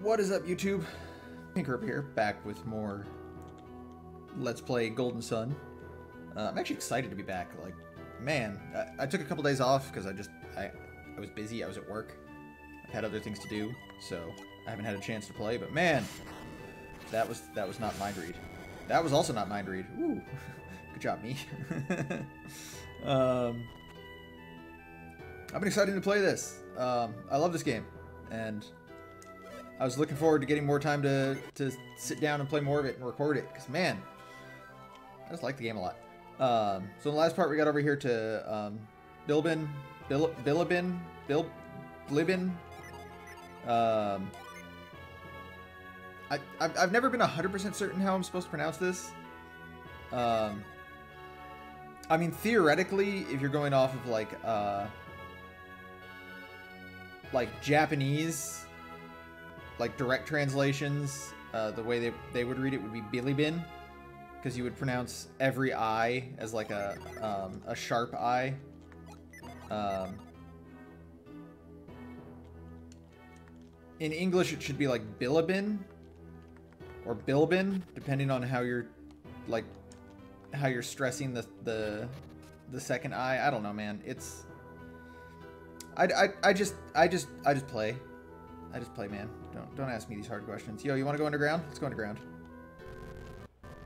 What is up, YouTube? Pinker up here, back with more Let's Play Golden Sun. I'm actually excited to be back. Like, man, I took a couple days off because I was busy. I was at work. I've had other things to do, so I haven't had a chance to play. But man, that was not mind read. That was also not mind read. Ooh, good job, me. I've been excited to play this. I love this game, and I was looking forward to getting more time to sit down and play more of it and record it, because man, I just like the game a lot. So in the last part, we got over here to Bilibin. I've never been 100% certain how I'm supposed to pronounce this. I mean, theoretically, if you're going off of like Japanese, like direct translations, the way they would read it would be Bilibin, because you would pronounce every I as like a sharp I. In English, it should be like Bilibin or Bilbin, depending on how you're stressing the second I. I don't know, man. It's I just play. I just play, man. Don't ask me these hard questions. Yo, you want to go underground? Let's go underground.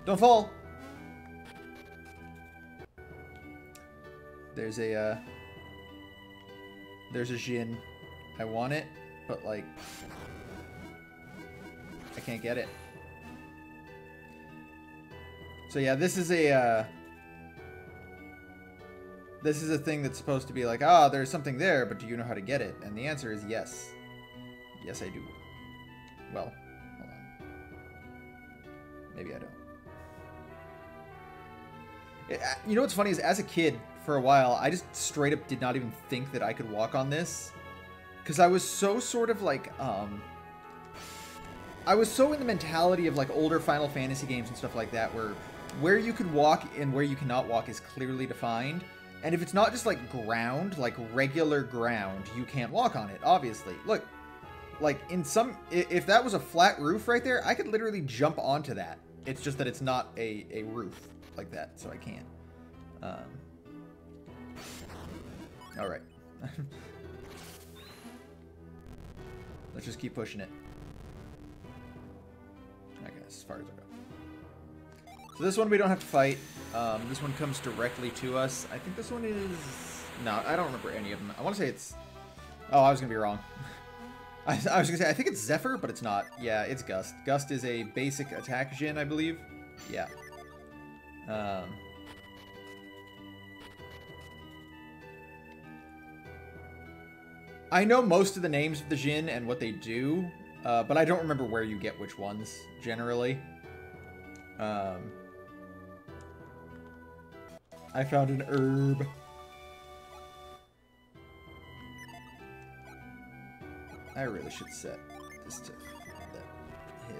Don't fall. There's a Jin. I want it, but like I can't get it. So yeah, this is a thing that's supposed to be like, ah, there's something there, but do you know how to get it? And the answer is yes. Yes, I do. Well, hold on. Maybe I don't. You know what's funny is, as a kid, for a while, I just straight up did not even think that I could walk on this. Because I was so sort of like, I was so in the mentality of like older Final Fantasy games and stuff like that, where you can walk and where you cannot walk is clearly defined. And if it's not just like ground, like regular ground, you can't walk on it, obviously. Look, like in some, if that was a flat roof right there, I could literally jump onto that. It's just that it's not a roof like that, so I can't. All right. Let's just keep pushing it. I guess, as far as I go. So this one we don't have to fight. This one comes directly to us. I think this one is... No, I don't remember any of them. I want to say it's... Oh, I was going to be wrong. I was going to say, I think it's Zephyr, but it's not. Yeah, it's Gust. Gust is a basic attack Jin, I believe. Yeah. I know most of the names of the Jin and what they do, but I don't remember where you get which ones, generally. I found an herb. I really should set this to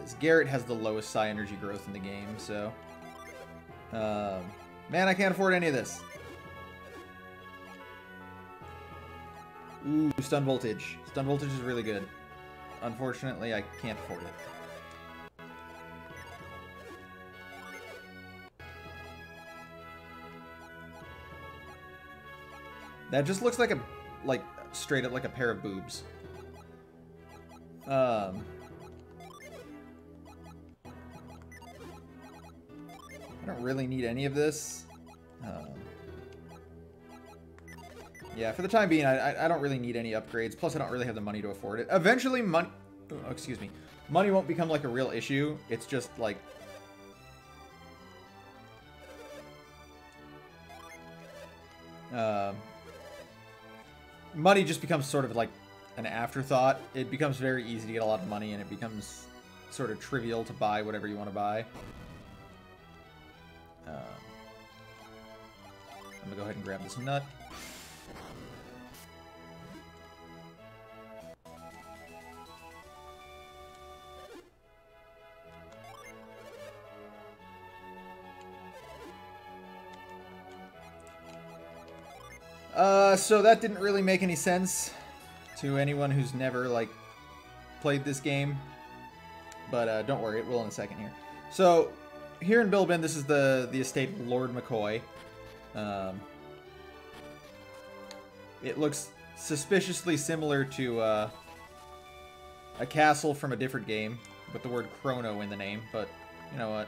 his. Garrett has the lowest psi energy growth in the game, so... man, I can't afford any of this. Ooh, stun voltage. Stun voltage is really good. Unfortunately, I can't afford it. That just looks like straight up like a pair of boobs. I don't really need any of this. Yeah, for the time being, I don't really need any upgrades. Plus, I don't really have the money to afford it. Eventually, money won't become like a real issue. It's just like... money just becomes sort of like an afterthought. It becomes very easy to get a lot of money, and it becomes sort of trivial to buy whatever you want to buy. I'm gonna go ahead and grab this nut. So that didn't really make any sense to anyone who's never, like, played this game. but don't worry, it will in a second here. So, here in Bilbin, this is the estate of Lord McCoy. It looks suspiciously similar to a castle from a different game with the word Chrono in the name, but you know what?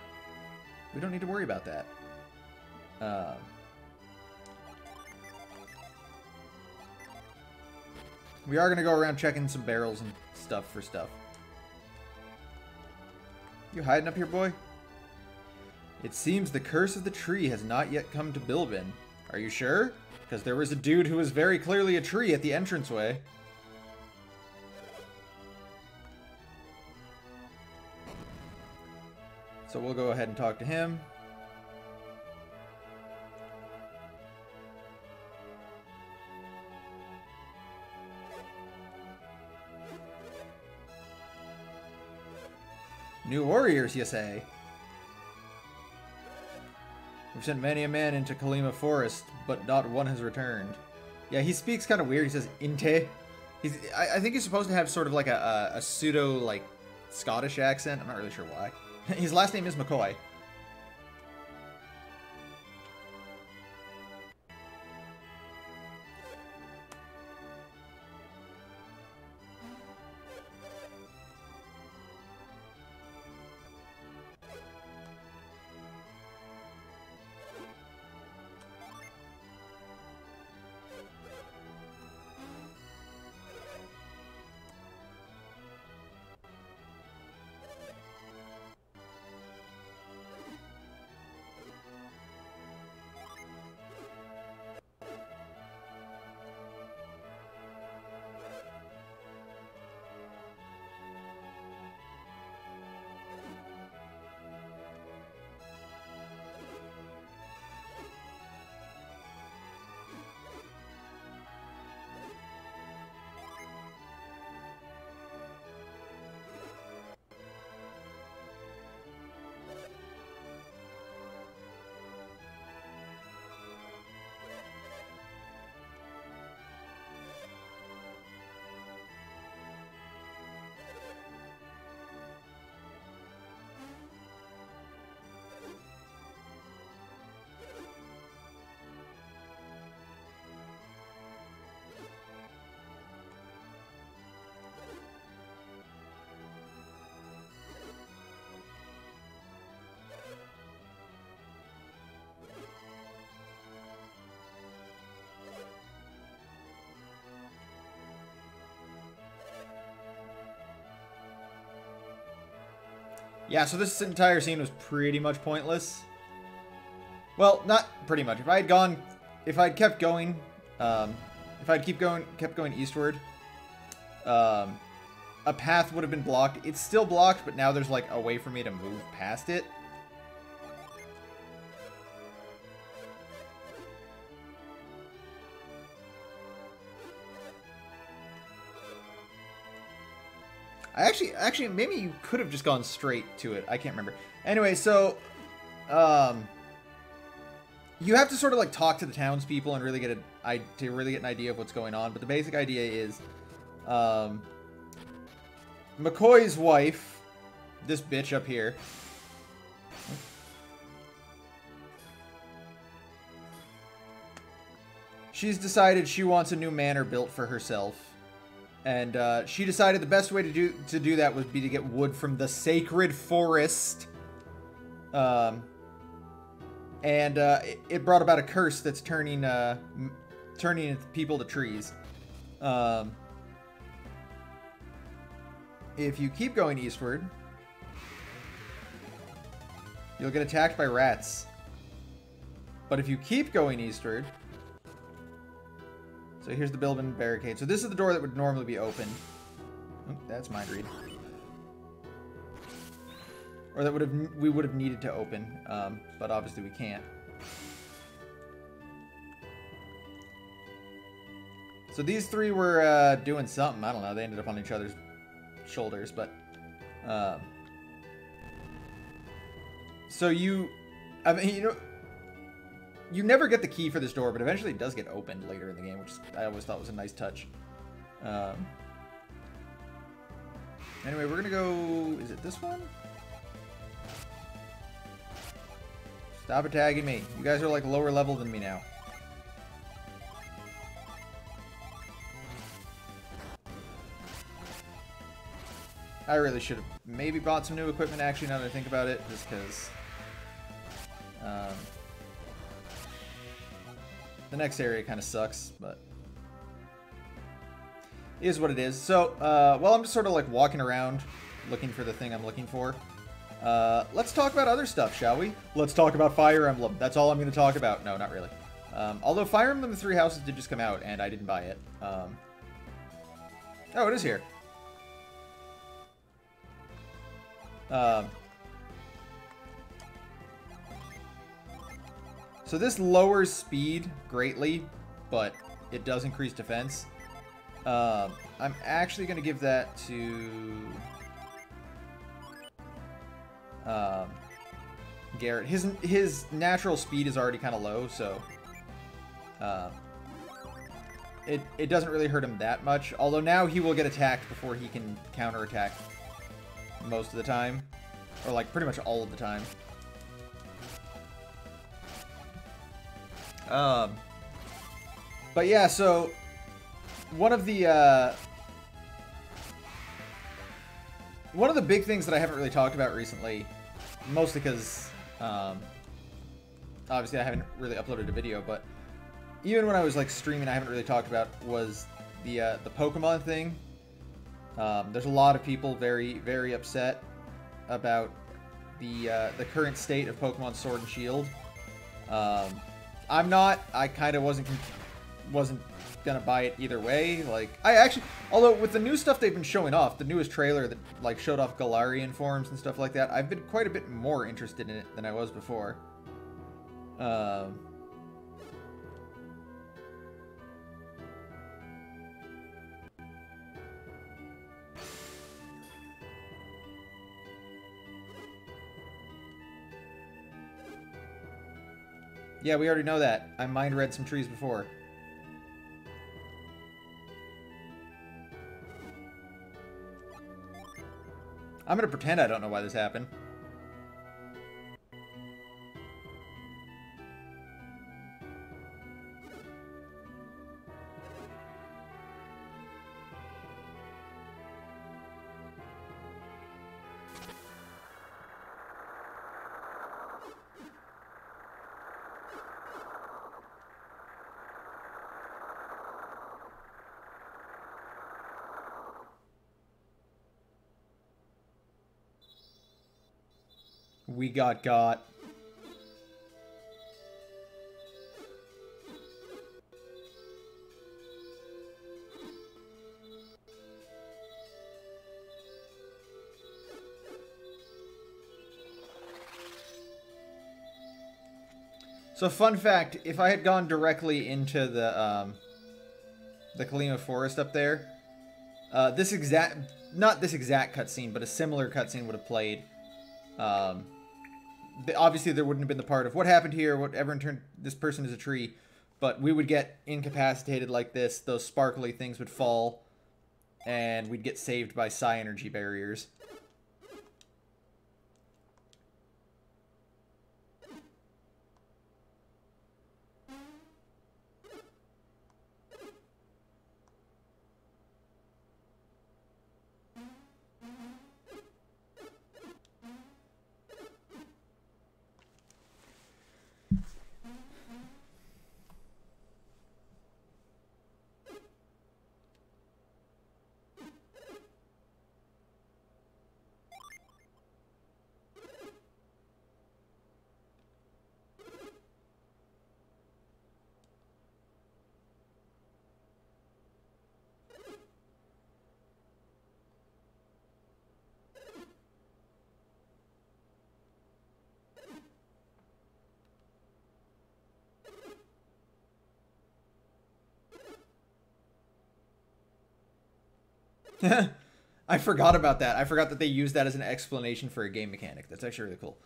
We don't need to worry about that. We are going to go around checking some barrels and stuff for stuff. You hiding up here, boy? It seems the curse of the tree has not yet come to Bilbin. Are you sure? Because there was a dude who was very clearly a tree at the entranceway. So we'll go ahead and talk to him. New warriors, you say? We've sent many a man into Kalima Forest, but not one has returned. Yeah, he speaks kind of weird. He says, Inte. I think he's supposed to have sort of like a pseudo, like, Scottish accent. I'm not really sure why. His last name is McCoy. Yeah, so this entire scene was pretty much pointless. Well, not pretty much. If I'd kept going, kept going eastward, a path would have been blocked. It's still blocked, but now there's like a way for me to move past it. Actually, maybe you could have just gone straight to it. I can't remember. Anyway, so, you have to sort of like talk to the townspeople and really get an idea of what's going on. But the basic idea is, McCoy's wife, this bitch up here, she's decided she wants a new manor built for herself. And she decided the best way to do that would be to get wood from the sacred forest. And it brought about a curse that's turning people to trees. If you keep going eastward, you'll get attacked by rats. But if you keep going eastward... So here's the Bilbin barricade. So this is the door that would normally be opened. Oh, that's mind read. Or that we would have needed to open, but obviously we can't. So these three were doing something. I don't know. They ended up on each other's shoulders, but so you never get the key for this door, but eventually it does get opened later in the game, which I always thought was a nice touch. Anyway, we're gonna go... Is it this one? Stop attacking me. You guys are like lower level than me now. I really should have maybe bought some new equipment, actually, now that I think about it, just because the next area kind of sucks, but it is what it is. So, while I'm just sort of like walking around looking for the thing I'm looking for, let's talk about other stuff, shall we? Let's talk about Fire Emblem. That's all I'm going to talk about. No, not really. Although Fire Emblem The Three Houses did just come out, and I didn't buy it. Oh, it is here. So this lowers speed greatly, but it does increase defense. I'm actually going to give that to Garrett. His natural speed is already kind of low, so it doesn't really hurt him that much. Although now he will get attacked before he can counterattack most of the time, or like pretty much all of the time. But yeah, so one of the big things that I haven't really talked about recently, mostly because obviously I haven't really uploaded a video, but even when I was like streaming, I haven't really talked about, was the Pokemon thing. There's a lot of people very, very upset about the current state of Pokemon Sword and Shield. I'm not. I kind of wasn't gonna buy it either way. Like, I actually, although with the new stuff they've been showing off, the newest trailer that like showed off Galarian forms and stuff like that, I've been quite a bit more interested in it than I was before. Yeah, we already know that. I mind read some trees before. I'm gonna pretend I don't know why this happened. We got. So fun fact, if I had gone directly into the Kalima Forest up there, not this exact cutscene, but a similar cutscene would have played. Obviously, there wouldn't have been the part of what happened here, whatever turned this person is a tree, but we would get incapacitated like this. Those sparkly things would fall, and we'd get saved by psi energy barriers. I forgot about that. I forgot that they used that as an explanation for a game mechanic. That's actually really cool.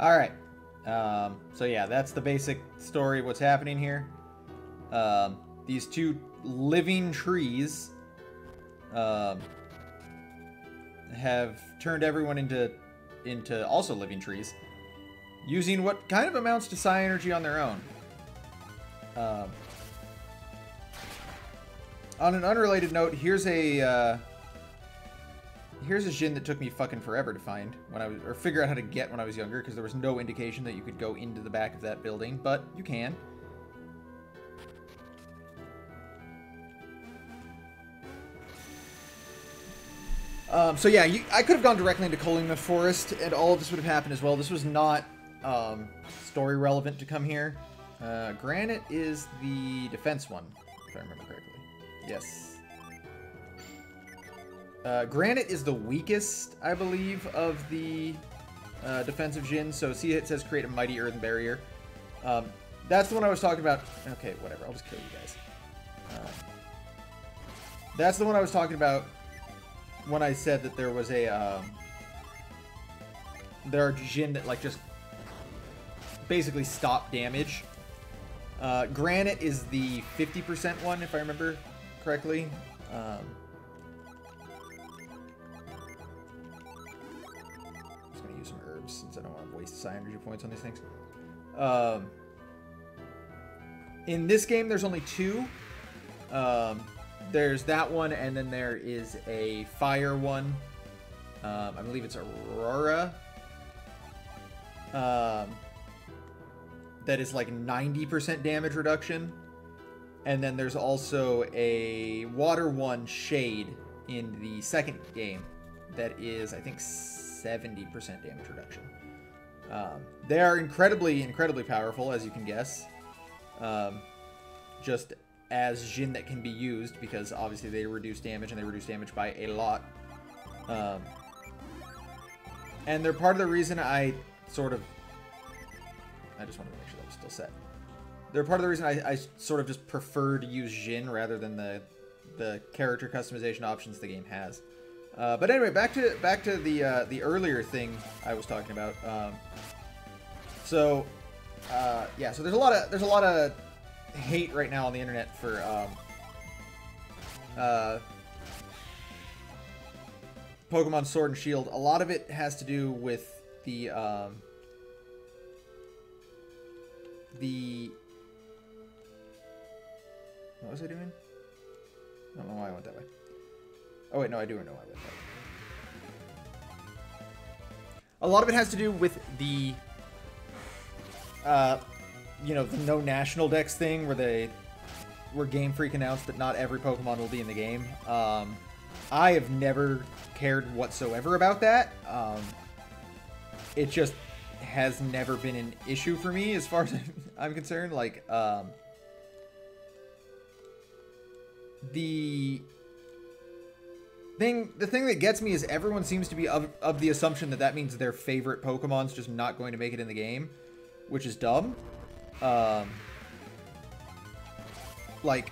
Alright. So yeah, that's the basic story of what's happening here. These two living trees have turned everyone into also living trees, using what kind of amounts to psi energy on their own. On an unrelated note, here's a Djinn that took me fucking forever to find or figure out how to get when I was younger, because there was no indication that you could go into the back of that building, but you can. So yeah, I could have gone directly into culling the forest, and all of this would have happened as well. This was not story relevant to come here. Granite is the defense one, if I remember correctly. Yes. Granite is the weakest, I believe, of the defensive Djinn. So see, it says create a mighty earthen barrier. That's the one I was talking about. Okay, whatever. I'll just kill you guys. That's the one I was talking about when I said that there was a there are Djinn that like just basically stop damage. Granite is the 50% one, if I remember correctly. Just gonna use some herbs since I don't want to waste psi energy points on these things. In this game, there's only two. There's that one, and then there is a fire one. I believe it's Aurora. That is like 90% damage reduction. And then there's also a water one, Shade, in the second game. That is, I think, 70% damage reduction. They are incredibly, incredibly powerful, as you can guess. Just as Djinn that can be used, because obviously they reduce damage, and they reduce damage by a lot. And they're part of the reason I just wanted to make sure that was still set. They're part of the reason I sort of just prefer to use Djinn rather than the character customization options the game has. But anyway, back to the earlier thing I was talking about. Yeah, so there's a lot of hate right now on the internet for Pokemon Sword and Shield. A lot of it has to do with the what was I doing? I don't know why I went that way. Oh wait, no, I do know why I went that way. A lot of it has to do with the you know, the no national dex thing where Game Freak announced that not every Pokemon will be in the game. I have never cared whatsoever about that. It just has never been an issue for me as far as I'm concerned. Like, the thing that gets me is everyone seems to be of the assumption that that means their favorite Pokemon's just not going to make it in the game, which is dumb. Like,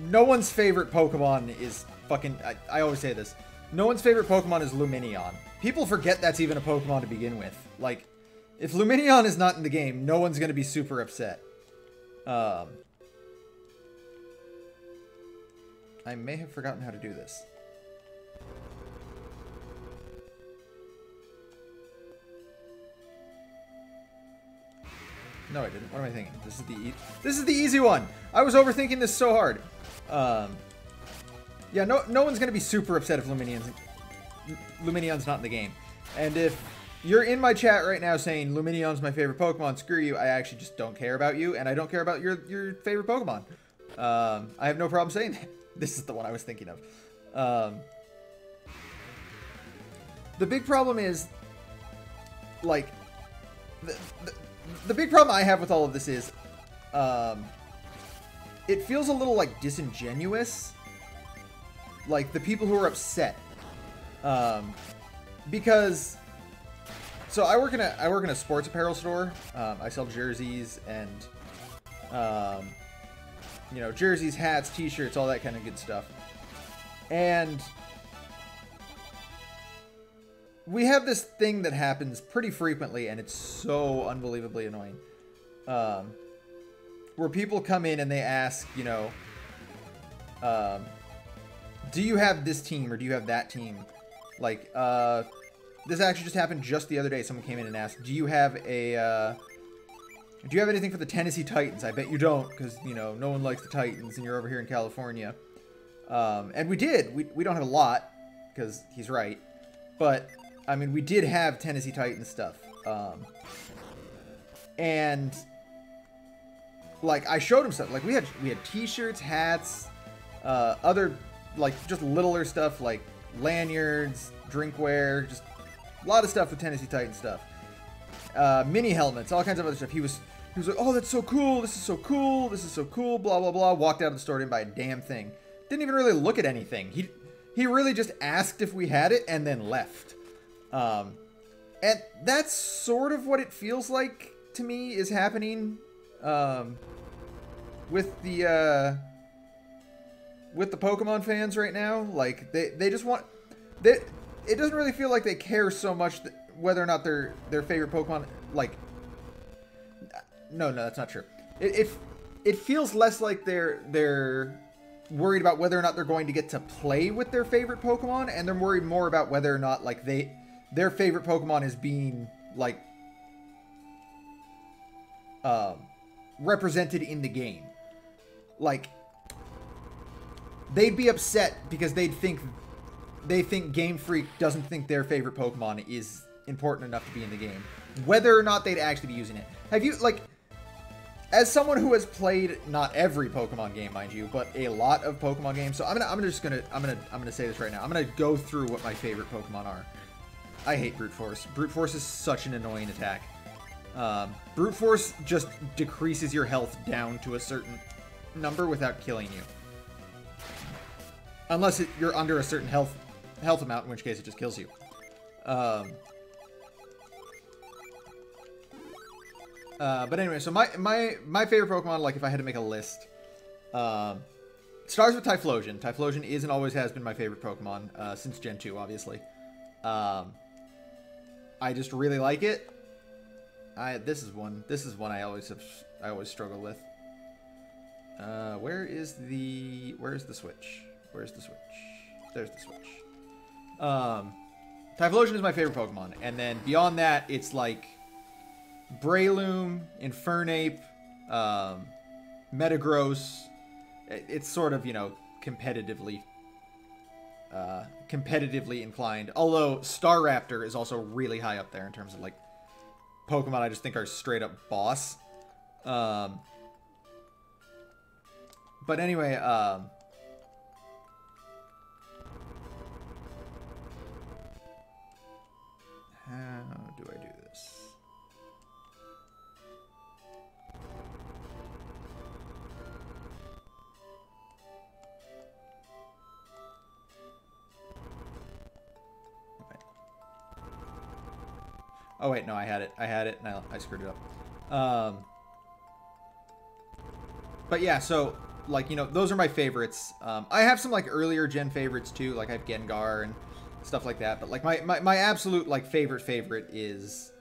no one's favorite Pokemon is fucking... I always say this. No one's favorite Pokemon is Lumineon. People forget that's even a Pokemon to begin with. Like, if Lumineon is not in the game, no one's going to be super upset. I may have forgotten how to do this. No, I didn't. What am I thinking? This is the easy one. I was overthinking this so hard. Yeah, no one's gonna be super upset if Lumineon's not in the game. And if you're in my chat right now saying Lumineon's my favorite Pokemon, screw you. I actually just don't care about you, and I don't care about your favorite Pokemon. I have no problem saying that. This is the one I was thinking of. The big problem is, like, the big problem I have with all of this is, it feels a little, like, disingenuous. Like, the people who are upset. Because, so I work in a sports apparel store. I sell jerseys and, you know, jerseys, hats, t-shirts, all that kind of good stuff. And we have this thing that happens pretty frequently, and it's so unbelievably annoying. Where people come in and they ask, you know, do you have this team or do you have that team? Like, this actually just happened just the other day. Someone came in and asked, do you have anything for the Tennessee Titans? I bet you don't, because, you know, no one likes the Titans, and you're over here in California. And we did. We don't have a lot, because he's right. But, I mean, we did have Tennessee Titans stuff. And, like, I showed him stuff. Like, we had t-shirts, hats, other, like, just littler stuff, like lanyards, drinkware, just a lot of stuff with Tennessee Titans stuff. Mini helmets, all kinds of other stuff. He was like, oh, that's so cool, this is so cool, this is so cool, blah, blah, blah. Walked out of the store, didn't buy a damn thing. Didn't even really look at anything. He really just asked if we had it and then left. And that's sort of what it feels like to me is happening with the Pokemon fans right now. Like, they just want... it doesn't really feel like they care so much whether or not their favorite Pokemon, like... No, that's not true. It feels less like they're worried about whether or not they're going to get to play with their favorite Pokemon, and they're worried more about whether or not, like, their favorite Pokemon is being, like, represented in the game. Like, they'd be upset because they think Game Freak doesn't think their favorite Pokemon is important enough to be in the game, whether or not they'd actually be using it. Have you, like, as someone who has played not every Pokemon game, mind you, but a lot of Pokemon games, so I'm gonna say this right now. I'm gonna go through what my favorite Pokemon are. I hate Brute Force. Brute Force is such an annoying attack. Brute Force just decreases your health down to a certain number without killing you. Unless you're under a certain health amount, in which case it just kills you. But anyway, so my favorite Pokemon, like if I had to make a list, starts with Typhlosion. Typhlosion is and always has been my favorite Pokemon since Gen 2, obviously. I just really like it. This is one I always struggle with. Where's the switch? Where's the switch? There's the switch. Typhlosion is my favorite Pokemon, and then beyond that, it's like Breloom, Infernape, Metagross. It's sort of, you know, competitively inclined. Although Staraptor is also really high up there in terms of, like, Pokemon I just think are straight up boss. But anyway, how do I do this? Oh wait, no, I had it, and I screwed it up. But yeah, so, like, you know, those are my favorites. I have some, like, earlier gen favorites too, like I have Gengar and stuff like that, but, like, my absolute, like, favorite is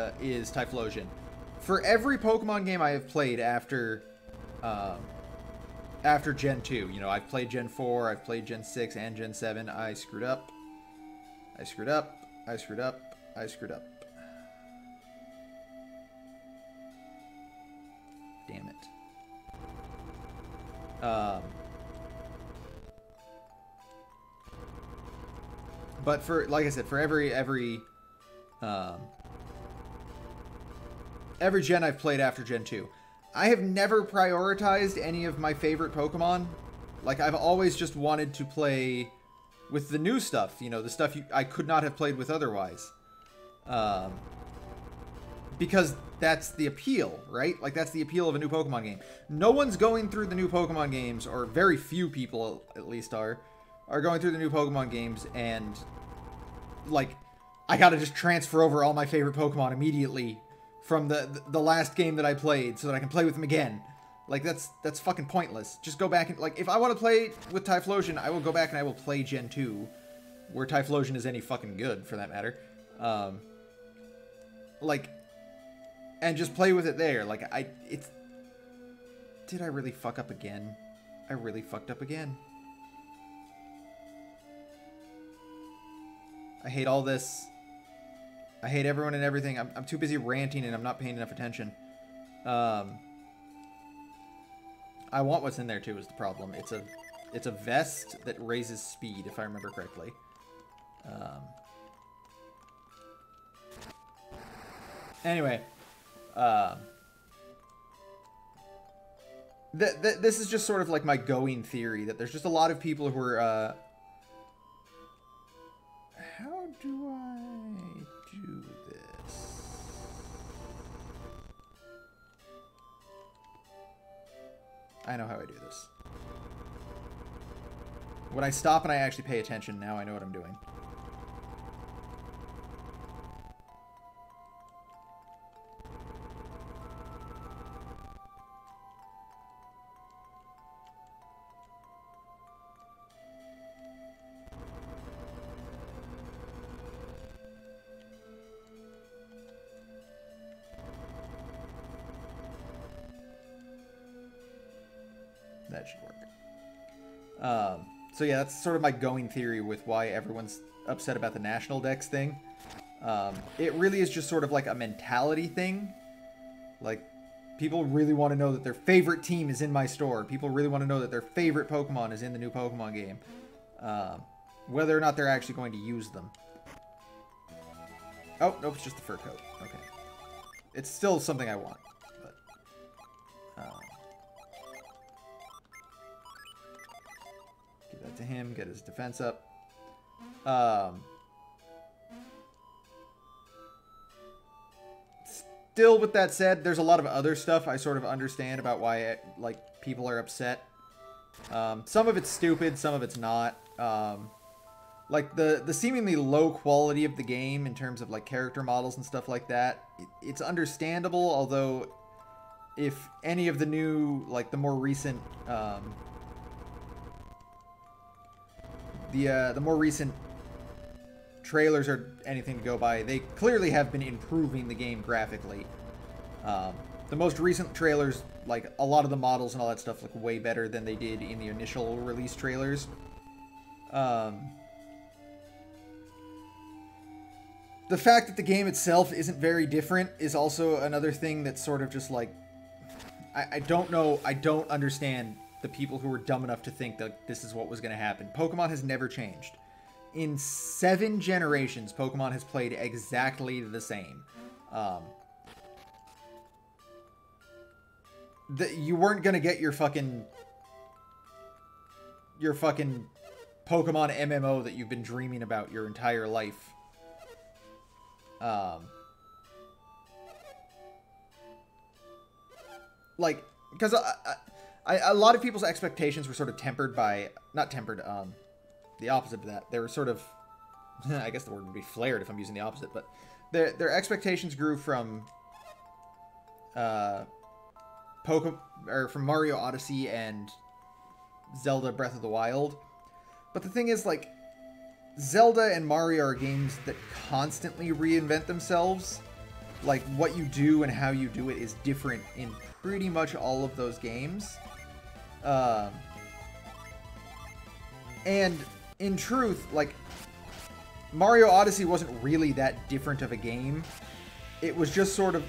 Typhlosion. For every Pokemon game I have played after Gen 2, you know, I've played Gen 4, I've played Gen 6 and Gen 7, I screwed up. Damn it. But for, like I said, for every gen I've played after Gen 2, I have never prioritized any of my favorite Pokemon. Like, I've always just wanted to play with the new stuff, you know, the stuff I could not have played with otherwise. Because that's the appeal, right? Like, that's the appeal of a new Pokemon game. No one's going through the new Pokemon games, or very few people, at least, are going through the new Pokemon games and, like, I gotta just transfer over all my favorite Pokemon immediately from the last game that I played so that I can play with them again. Like, that's fucking pointless. Just go back and, like, if I want to play with Typhlosion, I will go back and I will play Gen 2, where Typhlosion is any fucking good, for that matter. Like, and just play with it there. Like, did I really fuck up again? I really fucked up again. I hate all this. I hate everyone and everything. I'm too busy ranting and I'm not paying enough attention. I want what's in there too is the problem. It's a vest that raises speed, if I remember correctly. Anyway, this is just sort of like my going theory, that there's just a lot of people who are, how do I do this? I know how I do this. When I stop and I actually pay attention, now I know what I'm doing. That should work. So yeah, that's sort of my going theory with why everyone's upset about the national dex thing. It really is just sort of like a mentality thing. Like, people really want to know that their favorite team is in my store. People really want to know that their favorite Pokemon is in the new Pokemon game. Whether or not they're actually going to use them. Oh, nope, it's just the fur coat. Okay. It's still something I want. But, give that to him, get his defense up. Still, with that said, there's a lot of other stuff I sort of understand about why, like, people are upset. Some of it's stupid, some of it's not. Like, the seemingly low quality of the game in terms of, like, character models and stuff like that, it's understandable, although if any of the new, like, the more recent, the more recent trailers are anything to go by, they clearly have been improving the game graphically. The most recent trailers, like, a lot of the models and all that stuff look way better than they did in the initial release trailers. The fact that the game itself isn't very different is also another thing that's sort of just like, I don't know, I don't understand the people who were dumb enough to think that this is what was going to happen. Pokemon has never changed. In 7 generations, Pokemon has played exactly the same. You weren't going to get your fucking Pokemon MMO that you've been dreaming about your entire life. Like, because a lot of people's expectations were sort of tempered by, not tempered, the opposite of that. They were sort of, I guess the word would be flared if I'm using the opposite, but their expectations grew from from Mario Odyssey and Zelda Breath of the Wild. But the thing is, like, Zelda and Mario are games that constantly reinvent themselves. Like, what you do and how you do it is different in pretty much all of those games. And in truth, like, Mario Odyssey wasn't really that different of a game. It was just sort of,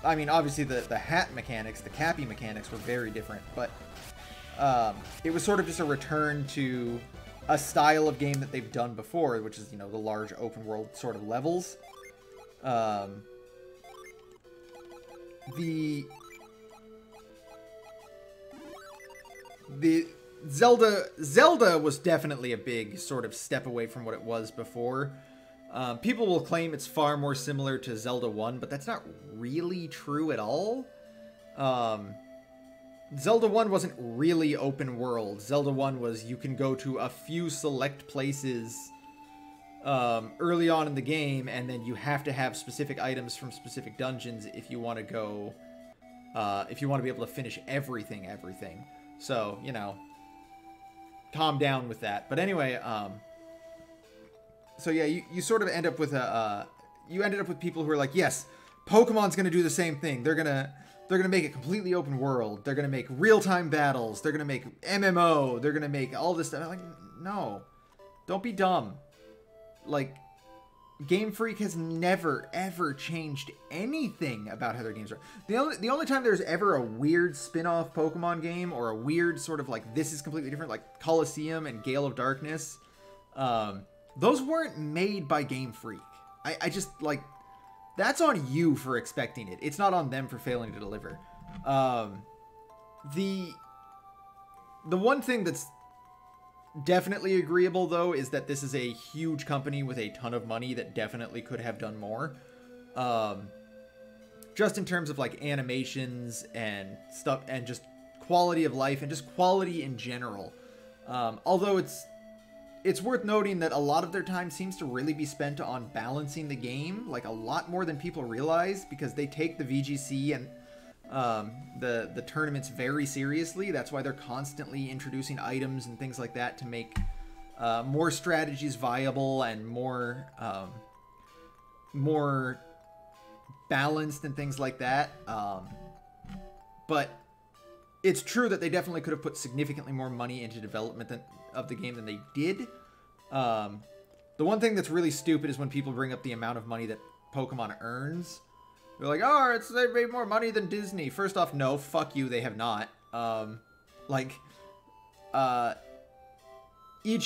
I mean, obviously the hat mechanics, the Cappy mechanics were very different, but it was sort of just a return to a style of game that they've done before, which is, you know, the large open world sort of levels. The Zelda was definitely a big sort of step away from what it was before. People will claim it's far more similar to Zelda 1, but that's not really true at all. Zelda 1 wasn't really open world. Zelda 1 was, you can go to a few select places early on in the game, and then you have to have specific items from specific dungeons if you want to go if you want to be able to finish everything. So, you know, calm down with that. But anyway, so yeah, you sort of end up with you ended up with people who are like, yes, Pokemon's going to do the same thing. They're going to make it completely open world. They're going to make real-time battles. They're going to make MMO. They're going to make all this stuff. I'm like, no, don't be dumb. Like, Game Freak has never, ever changed anything about how their games are. The only time there's ever a weird spin-off Pokemon game or a weird sort of like, this is completely different, like Colosseum and Gale of Darkness, those weren't made by Game Freak. I just, like, that's on you for expecting it. It's not on them for failing to deliver. The one thing that's definitely agreeable, though, is that this is a huge company with a ton of money that definitely could have done more. Just in terms of, like, animations and stuff, and just quality of life, and just quality in general. Although it's worth noting that a lot of their time seems to really be spent on balancing the game, like a lot more than people realize, because they take the VGC and the tournaments very seriously. That's why they're constantly introducing items and things like that to make more strategies viable and more balanced and things like that. But it's true that they definitely could have put significantly more money into development of the game than they did. The one thing that's really stupid is when people bring up the amount of money that Pokemon earns. They're like, oh, they've made more money than Disney. First off, no, fuck you, they have not. We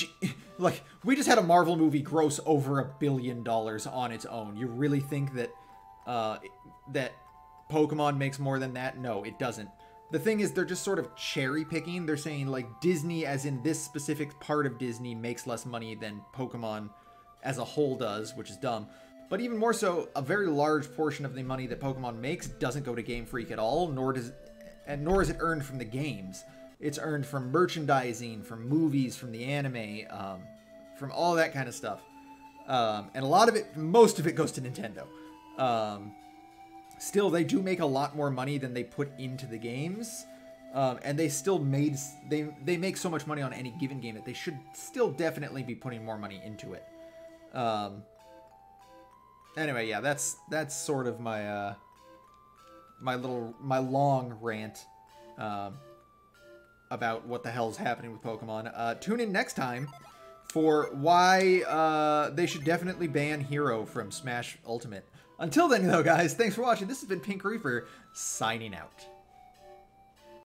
just had a Marvel movie gross over $1 billion on its own. You really think that that Pokemon makes more than that? No, it doesn't. The thing is, they're just sort of cherry picking. They're saying, like, Disney, as in this specific part of Disney, makes less money than Pokemon as a whole does, which is dumb. But even more so, a very large portion of the money that Pokemon makes doesn't go to Game Freak at all, nor is it earned from the games. It's earned from merchandising, from movies, from the anime, from all that kind of stuff. And a lot of it, most of it goes to Nintendo. Still, they do make a lot more money than they put into the games. And they still they make so much money on any given game that they should still definitely be putting more money into it. Anyway, yeah, that's sort of my my long rant about what the hell's happening with Pokemon. Tune in next time for why they should definitely ban Hero from Smash Ultimate. Until then, though, guys, thanks for watching. This has been Pink Reaper, signing out.